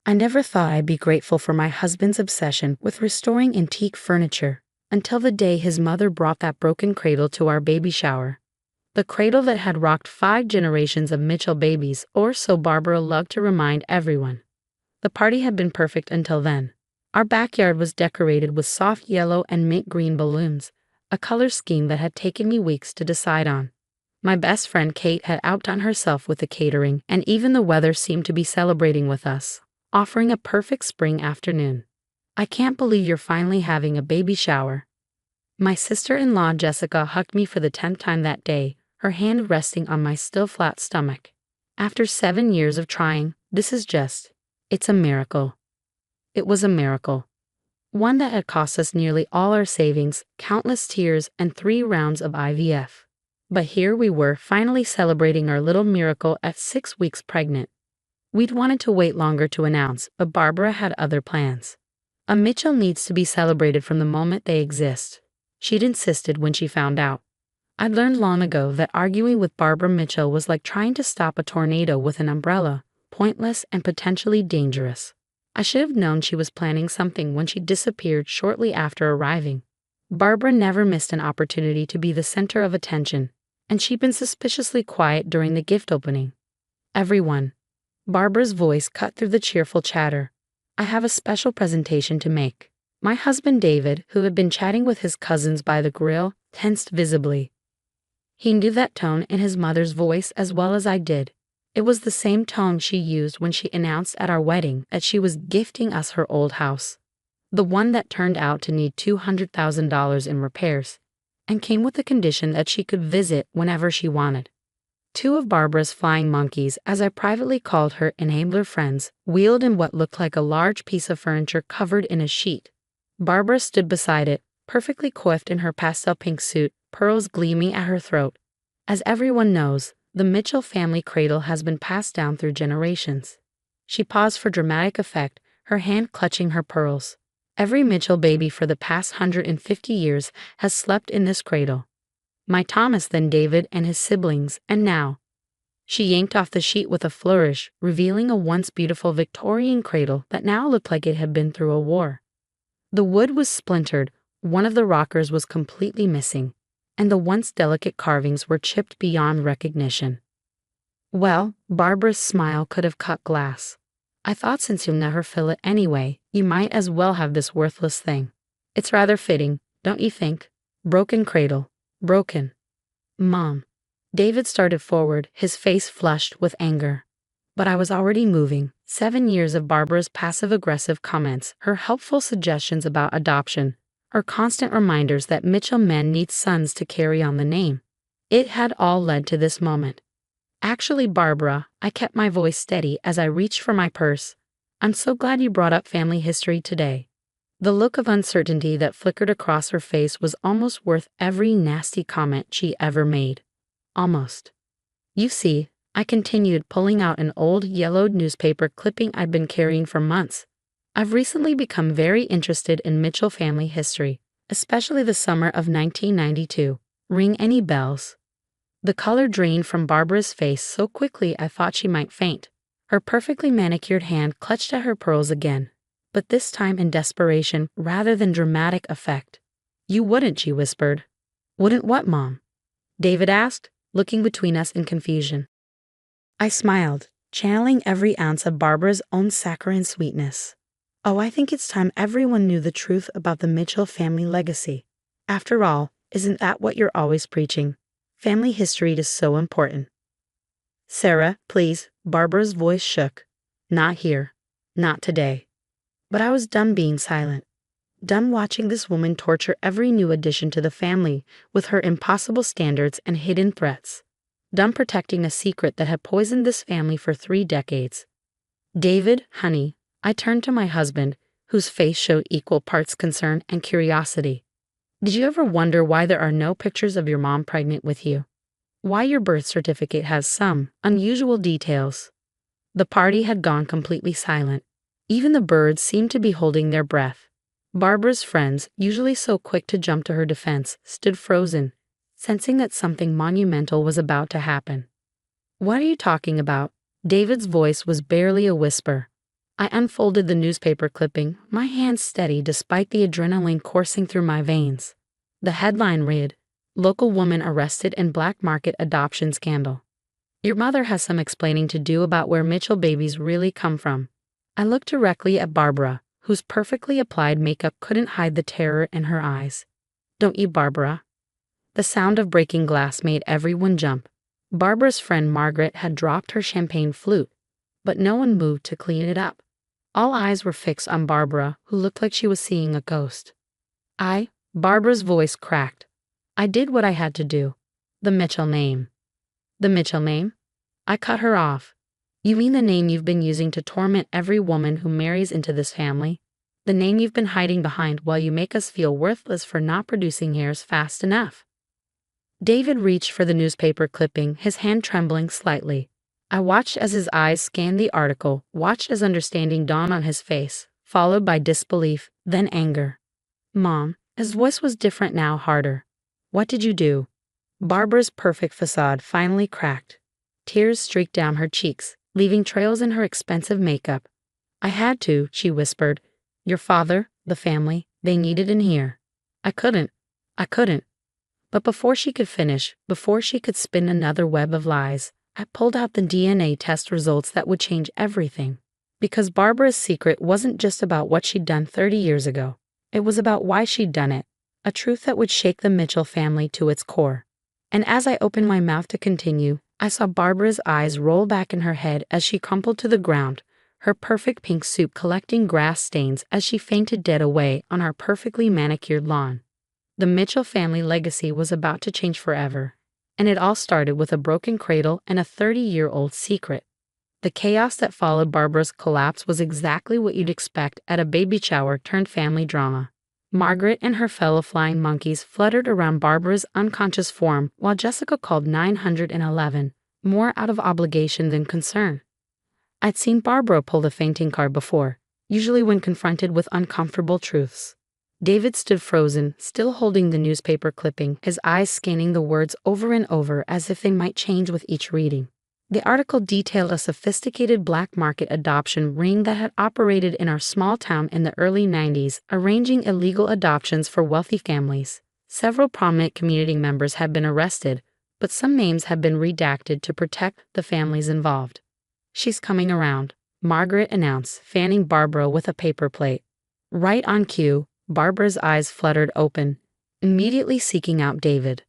I never thought I'd be grateful for my husband's obsession with restoring antique furniture until the day his mother brought that broken cradle to our baby shower. The cradle that had rocked 5 generations of Mitchell babies, or so Barbara loved to remind everyone. The party had been perfect until then. Our backyard was decorated with soft yellow and mint green balloons, a color scheme that had taken me weeks to decide on. My best friend Kate had outdone herself with the catering, and even the weather seemed to be celebrating with us, offering a perfect spring afternoon. "I can't believe you're finally having a baby shower." My sister-in-law Jessica hugged me for the 10th time that day, her hand resting on my still flat stomach. "After 7 years of trying, it's a miracle." It was a miracle. One that had cost us nearly all our savings, countless tears, and 3 rounds of IVF. But here we were, finally celebrating our little miracle at 6 weeks pregnant. We'd wanted to wait longer to announce, but Barbara had other plans. A Mitchell needs to be celebrated from the moment they exist, she'd insisted when she found out. I'd learned long ago that arguing with Barbara Mitchell was like trying to stop a tornado with an umbrella, pointless and potentially dangerous. I should have known she was planning something when she disappeared shortly after arriving. Barbara never missed an opportunity to be the center of attention, and she'd been suspiciously quiet during the gift opening. "Everyone." Barbara's voice cut through the cheerful chatter. "I have a special presentation to make." My husband David, who had been chatting with his cousins by the grill, tensed visibly. He knew that tone in his mother's voice as well as I did. It was the same tone she used when she announced at our wedding that she was gifting us her old house, the one that turned out to need $200,000 in repairs, and came with the condition that she could visit whenever she wanted. 2 of Barbara's flying monkeys, as I privately called her enabler friends, wheeled in what looked like a large piece of furniture covered in a sheet. Barbara stood beside it, perfectly coiffed in her pastel pink suit, pearls gleaming at her throat. As everyone knows, the Mitchell family cradle has been passed down through generations. She paused for dramatic effect, her hand clutching her pearls. Every Mitchell baby for the past 150 years has slept in this cradle. My Thomas, then David and his siblings, and now. She yanked off the sheet with a flourish, revealing a once beautiful Victorian cradle that now looked like it had been through a war. The wood was splintered, one of the rockers was completely missing, and the once delicate carvings were chipped beyond recognition. "Well," Barbara's smile could have cut glass. "I thought since you'll never fill it anyway, you might as well have this worthless thing. It's rather fitting, don't you think? Broken cradle. Broken." "Mom." David started forward, his face flushed with anger. But I was already moving. 7 years of Barbara's passive-aggressive comments, her helpful suggestions about adoption, her constant reminders that Mitchell men need sons to carry on the name. It had all led to this moment. "Actually, Barbara," I kept my voice steady as I reached for my purse, "I'm so glad you brought up family history today." The look of uncertainty that flickered across her face was almost worth every nasty comment she ever made. Almost. "You see," I continued, pulling out an old yellowed newspaper clipping I'd been carrying for months, "I've recently become very interested in Mitchell family history, especially the summer of 1992. Ring any bells?" The color drained from Barbara's face so quickly I thought she might faint. Her perfectly manicured hand clutched at her pearls again, but this time in desperation rather than dramatic effect. "You wouldn't," she whispered. "Wouldn't what, Mom?" David asked, looking between us in confusion. I smiled, channeling every ounce of Barbara's own saccharine sweetness. "Oh, I think it's time everyone knew the truth about the Mitchell family legacy. After all, isn't that what you're always preaching? Family history is so important." "Sarah, please," Barbara's voice shook. "Not here. Not today." But I was done being silent. Done watching this woman torture every new addition to the family with her impossible standards and hidden threats. Done protecting a secret that had poisoned this family for 3 decades. "David, honey," I turned to my husband, whose face showed equal parts concern and curiosity. "Did you ever wonder why there are no pictures of your mom pregnant with you? Why your birth certificate has some unusual details?" The party had gone completely silent. Even the birds seemed to be holding their breath. Barbara's friends, usually so quick to jump to her defense, stood frozen, sensing that something monumental was about to happen. "What are you talking about?" David's voice was barely a whisper. I unfolded the newspaper clipping, my hands steady despite the adrenaline coursing through my veins. The headline read, "Local woman arrested in black market adoption scandal. Your mother has some explaining to do about where Mitchell babies really come from." I looked directly at Barbara, whose perfectly applied makeup couldn't hide the terror in her eyes. "Don't you, Barbara?" The sound of breaking glass made everyone jump. Barbara's friend Margaret had dropped her champagne flute, but no one moved to clean it up. All eyes were fixed on Barbara, who looked like she was seeing a ghost. Barbara's voice cracked. "I did what I had to do. The Mitchell name." "The Mitchell name?" I cut her off. "You mean the name you've been using to torment every woman who marries into this family? The name you've been hiding behind while you make us feel worthless for not producing heirs fast enough?" David reached for the newspaper clipping, his hand trembling slightly. I watched as his eyes scanned the article, watched as understanding dawned on his face, followed by disbelief, then anger. "Mom," his voice was different now, harder. "What did you do?" Barbara's perfect facade finally cracked. Tears streaked down her cheeks, leaving trails in her expensive makeup. "I had to," she whispered. "Your father, the family, they needed in here. I couldn't. But before she could finish, before she could spin another web of lies, I pulled out the DNA test results that would change everything. Because Barbara's secret wasn't just about what she'd done 30 years ago. It was about why she'd done it, a truth that would shake the Mitchell family to its core. And as I opened my mouth to continue, I saw Barbara's eyes roll back in her head as she crumpled to the ground, her perfect pink soup collecting grass stains as she fainted dead away on our perfectly manicured lawn. The Mitchell family legacy was about to change forever, and it all started with a broken cradle and a 30-year-old secret. The chaos that followed Barbara's collapse was exactly what you'd expect at a baby shower turned family drama. Margaret and her fellow flying monkeys fluttered around Barbara's unconscious form while Jessica called 911, more out of obligation than concern. I'd seen Barbara pull the fainting card before, usually when confronted with uncomfortable truths. David stood frozen, still holding the newspaper clipping, his eyes scanning the words over and over as if they might change with each reading. The article detailed a sophisticated black market adoption ring that had operated in our small town in the early 90s, arranging illegal adoptions for wealthy families. Several prominent community members had been arrested, but some names had been redacted to protect the families involved. "She's coming around," Margaret announced, fanning Barbara with a paper plate. Right on cue, Barbara's eyes fluttered open, immediately seeking out David.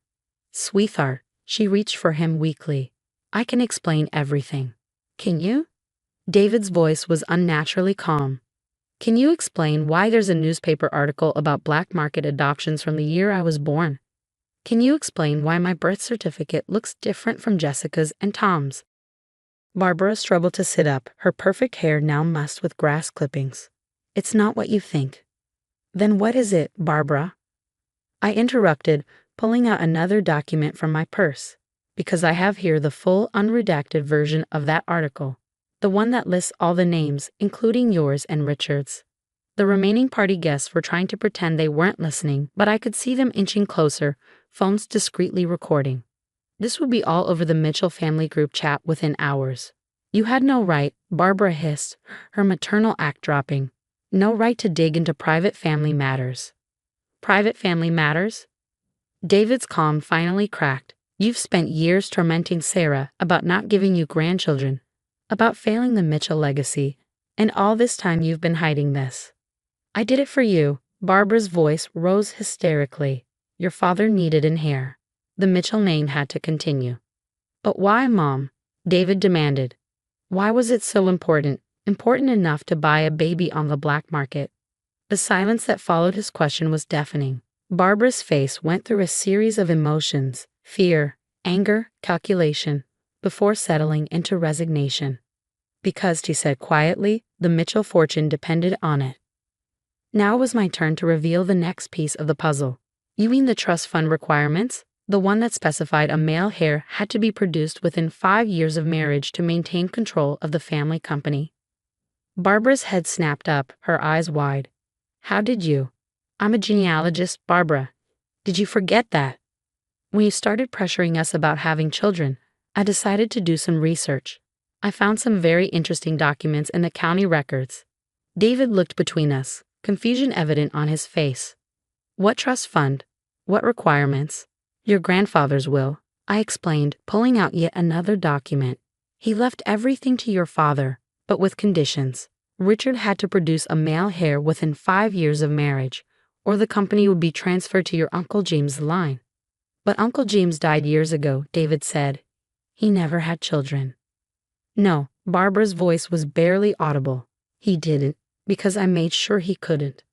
"Sweetheart," she reached for him weakly. "I can explain everything." "Can you?" David's voice was unnaturally calm. "Can you explain why there's a newspaper article about black market adoptions from the year I was born? Can you explain why my birth certificate looks different from Jessica's and Tom's?" Barbara struggled to sit up, her perfect hair now mussed with grass clippings. "It's not what you think." "Then what is it, Barbara?" I interrupted, pulling out another document from my purse. "Because I have here the full unredacted version of that article, the one that lists all the names, including yours and Richard's." The remaining party guests were trying to pretend they weren't listening, but I could see them inching closer, phones discreetly recording. This would be all over the Mitchell family group chat within hours. "You had no right," Barbara hissed, her maternal act dropping. "No right to dig into private family matters." "Private family matters?" David's calm finally cracked. "You've spent years tormenting Sarah about not giving you grandchildren, about failing the Mitchell legacy, and all this time you've been hiding this." "I did it for you." Barbara's voice rose hysterically. "Your father needed an heir." The Mitchell name had to continue. "But why, Mom?" David demanded. "Why was it so important? Important enough to buy a baby on the black market?" The silence that followed his question was deafening. Barbara's face went through a series of emotions, fear, anger, calculation, before settling into resignation. "Because," she said quietly, "the Mitchell fortune depended on it." Now it was my turn to reveal the next piece of the puzzle. "You mean the trust fund requirements? The one that specified a male heir had to be produced within 5 years of marriage to maintain control of the family company?" Barbara's head snapped up, her eyes wide. "How did you? I'm a genealogist, Barbara. Did you forget that? When you started pressuring us about having children, I decided to do some research. I found some very interesting documents in the county records. David looked between us, confusion evident on his face. What trust fund? What requirements? Your grandfather's will, I explained, pulling out yet another document. He left everything to your father, but with conditions. Richard had to produce a male heir within 5 years of marriage, or the company would be transferred to your Uncle James' line. But Uncle James died years ago, David said. He never had children. No, Barbara's voice was barely audible. He didn't, because I made sure he couldn't.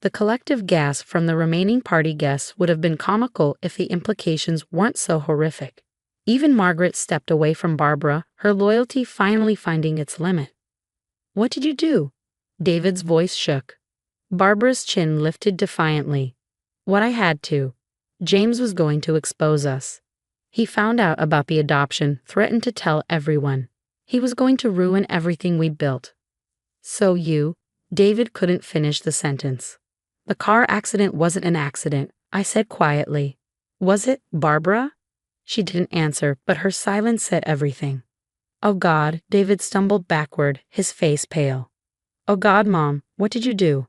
The collective gasp from the remaining party guests would have been comical if the implications weren't so horrific. Even Margaret stepped away from Barbara, her loyalty finally finding its limit. What did you do? David's voice shook. Barbara's chin lifted defiantly. What I had to. James was going to expose us. He found out about the adoption, threatened to tell everyone. He was going to ruin everything we built. So you, David couldn't finish the sentence. The car accident wasn't an accident, I said quietly. Was it, Barbara? She didn't answer, but her silence said everything. Oh God, David stumbled backward, his face pale. Oh God, Mom, what did you do?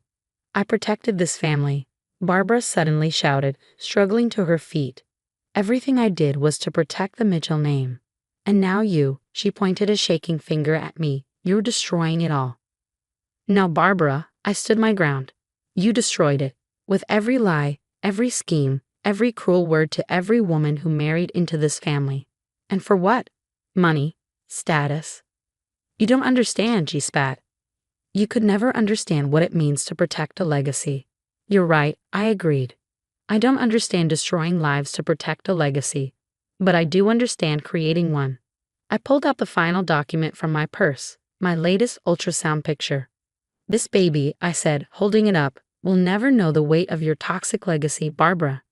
I protected this family, Barbara suddenly shouted, struggling to her feet. Everything I did was to protect the Mitchell name. And now you, she pointed a shaking finger at me, you're destroying it all. No, Barbara, I stood my ground. You destroyed it, with every lie, every scheme, every cruel word to every woman who married into this family. And for what? Money, status. You don't understand, she spat. You could never understand what it means to protect a legacy. You're right, I agreed. I don't understand destroying lives to protect a legacy, but I do understand creating one. I pulled out the final document from my purse, my latest ultrasound picture. This baby, I said, holding it up, will never know the weight of your toxic legacy, Barbara.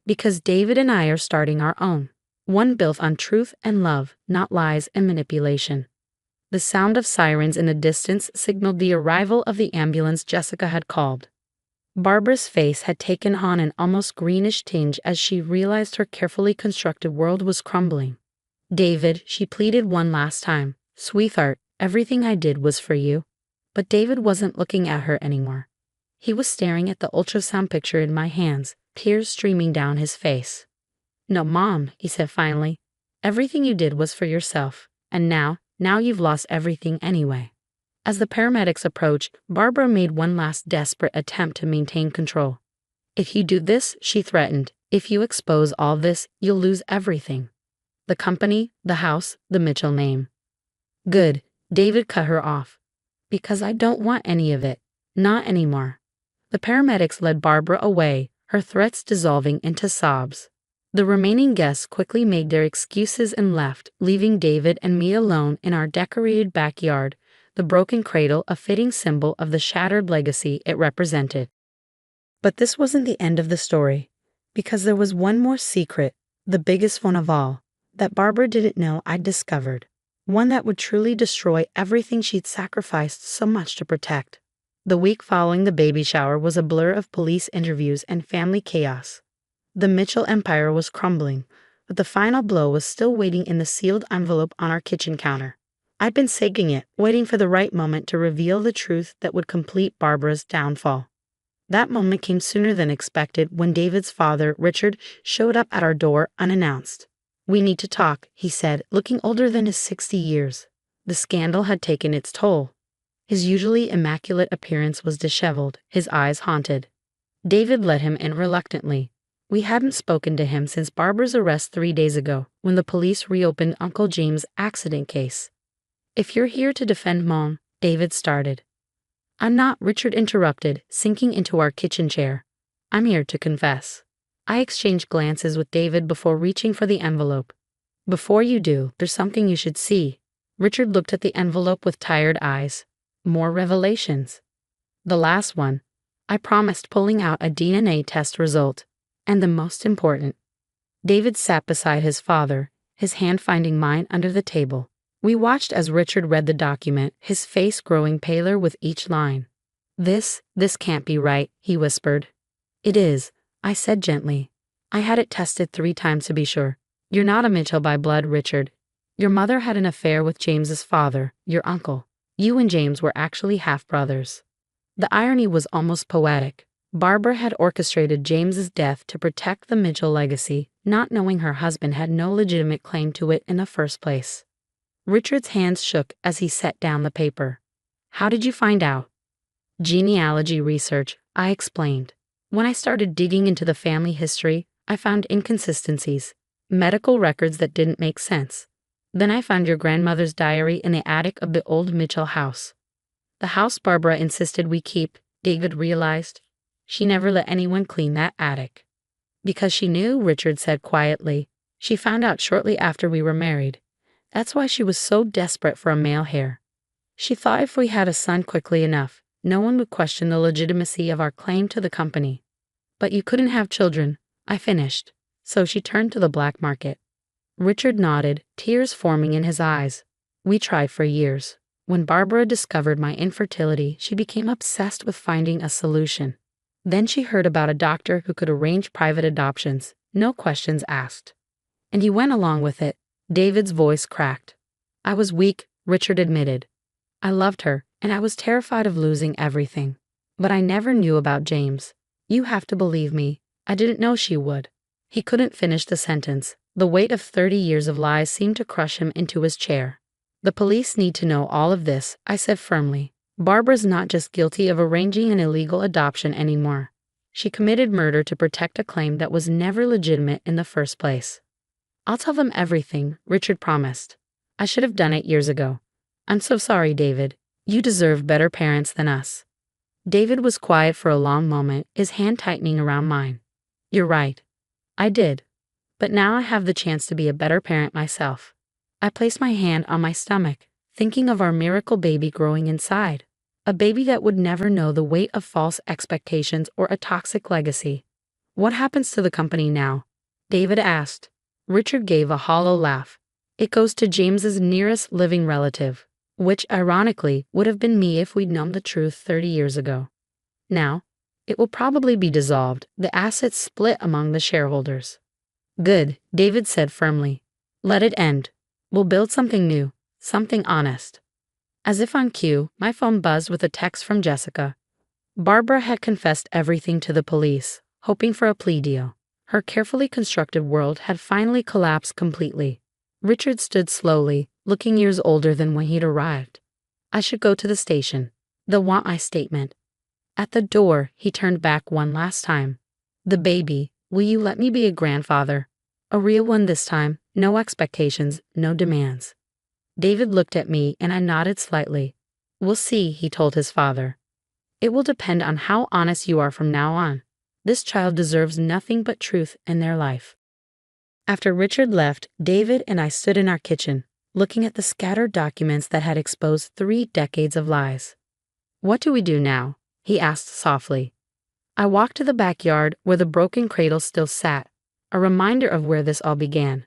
Because David and I are starting our own. One built on truth and love, not lies and manipulation. The sound of sirens in the distance signaled the arrival of the ambulance Jessica had called. Barbara's face had taken on an almost greenish tinge as she realized her carefully constructed world was crumbling. David, she pleaded one last time, sweetheart, everything I did was for you. But David wasn't looking at her anymore. He was staring at the ultrasound picture in my hands, tears streaming down his face. No, Mom, he said finally. Everything you did was for yourself, and now you've lost everything anyway. As the paramedics approached, Barbara made one last desperate attempt to maintain control. If you do this, she threatened, if you expose all this, you'll lose everything. The company, the house, the Mitchell name. Good, David cut her off. Because I don't want any of it. Not anymore. The paramedics led Barbara away, her threats dissolving into sobs. The remaining guests quickly made their excuses and left, leaving David and me alone in our decorated backyard, the broken cradle a fitting symbol of the shattered legacy it represented. But this wasn't the end of the story, because there was one more secret, the biggest one of all, that Barbara didn't know I'd discovered. One that would truly destroy everything she'd sacrificed so much to protect. The week following the baby shower was a blur of police interviews and family chaos. The Mitchell empire was crumbling, but the final blow was still waiting in the sealed envelope on our kitchen counter. I'd been saving it, waiting for the right moment to reveal the truth that would complete Barbara's downfall. That moment came sooner than expected when David's father, Richard, showed up at our door unannounced. We need to talk, he said, looking older than his 60 years. The scandal had taken its toll. His usually immaculate appearance was disheveled, his eyes haunted. David let him in reluctantly. We hadn't spoken to him since Barbara's arrest 3 days ago, when the police reopened Uncle James' accident case. If you're here to defend Mom, David started. I'm not, Richard interrupted, sinking into our kitchen chair. I'm here to confess. I exchanged glances with David before reaching for the envelope. Before you do, there's something you should see. Richard looked at the envelope with tired eyes. More revelations. The last one. I promised pulling out a DNA test result. And the most important. David sat beside his father, his hand finding mine under the table. We watched as Richard read the document, his face growing paler with each line. This can't be right, he whispered. It is, I said gently. I had it tested 3 times to be sure. You're not a Mitchell by blood, Richard. Your mother had an affair with James's father, your uncle. You and James were actually half-brothers. The irony was almost poetic. Barbara had orchestrated James's death to protect the Mitchell legacy, not knowing her husband had no legitimate claim to it in the first place. Richard's hands shook as he set down the paper. How did you find out? Genealogy research, I explained. When I started digging into the family history, I found inconsistencies, medical records that didn't make sense. Then I found your grandmother's diary in the attic of the old Mitchell house. The house Barbara insisted we keep, David realized. She never let anyone clean that attic. Because she knew, Richard said quietly. She found out shortly after we were married. That's why she was so desperate for a male heir. She thought if we had a son quickly enough, no one would question the legitimacy of our claim to the company. But you couldn't have children, I finished. So she turned to the black market. Richard nodded, tears forming in his eyes. We tried for years. When Barbara discovered my infertility, she became obsessed with finding a solution. Then she heard about a doctor who could arrange private adoptions, no questions asked. And you went along with it. David's voice cracked. I was weak, Richard admitted. I loved her, and I was terrified of losing everything. But I never knew about James. You have to believe me. I didn't know she would. He couldn't finish the sentence. The weight of 30 years of lies seemed to crush him into his chair. The police need to know all of this, I said firmly. Barbara's not just guilty of arranging an illegal adoption anymore. She committed murder to protect a claim that was never legitimate in the first place. I'll tell them everything, Richard promised. I should have done it years ago. I'm so sorry, David. You deserve better parents than us. David was quiet for a long moment, his hand tightening around mine. You're right. I did. But now I have the chance to be a better parent myself. I placed my hand on my stomach, thinking of our miracle baby growing inside. A baby that would never know the weight of false expectations or a toxic legacy. What happens to the company now? David asked. Richard gave a hollow laugh. It goes to James's nearest living relative, which ironically would have been me if we'd known the truth 30 years ago. Now, it will probably be dissolved, the assets split among the shareholders. Good, David said firmly. Let it end. We'll build something new, something honest. As if on cue, my phone buzzed with a text from Jessica. Barbara had confessed everything to the police, hoping for a plea deal. Her carefully constructed world had finally collapsed completely. Richard stood slowly, looking years older than when he'd arrived. I should go to the station. They'll want my statement. At the door, he turned back one last time. The baby, will you let me be a grandfather? A real one this time, no expectations, no demands. David looked at me and I nodded slightly. We'll see, he told his father. It will depend on how honest you are from now on. This child deserves nothing but truth in their life. After Richard left, David and I stood in our kitchen, looking at the scattered documents that had exposed 3 decades of lies. What do we do now? He asked softly. I walked to the backyard where the broken cradle still sat, a reminder of where this all began.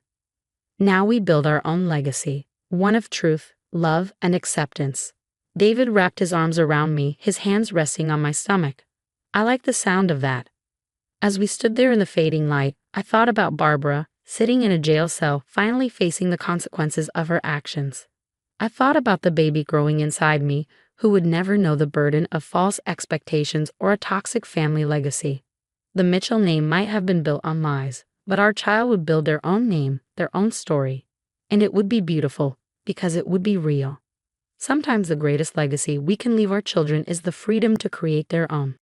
Now we build our own legacy, one of truth, love, and acceptance. David wrapped his arms around me, his hands resting on my stomach. I liked the sound of that. As we stood there in the fading light, I thought about Barbara, sitting in a jail cell, finally facing the consequences of her actions. I thought about the baby growing inside me, who would never know the burden of false expectations or a toxic family legacy. The Mitchell name might have been built on lies, but our child would build their own name, their own story. And it would be beautiful, because it would be real. Sometimes the greatest legacy we can leave our children is the freedom to create their own.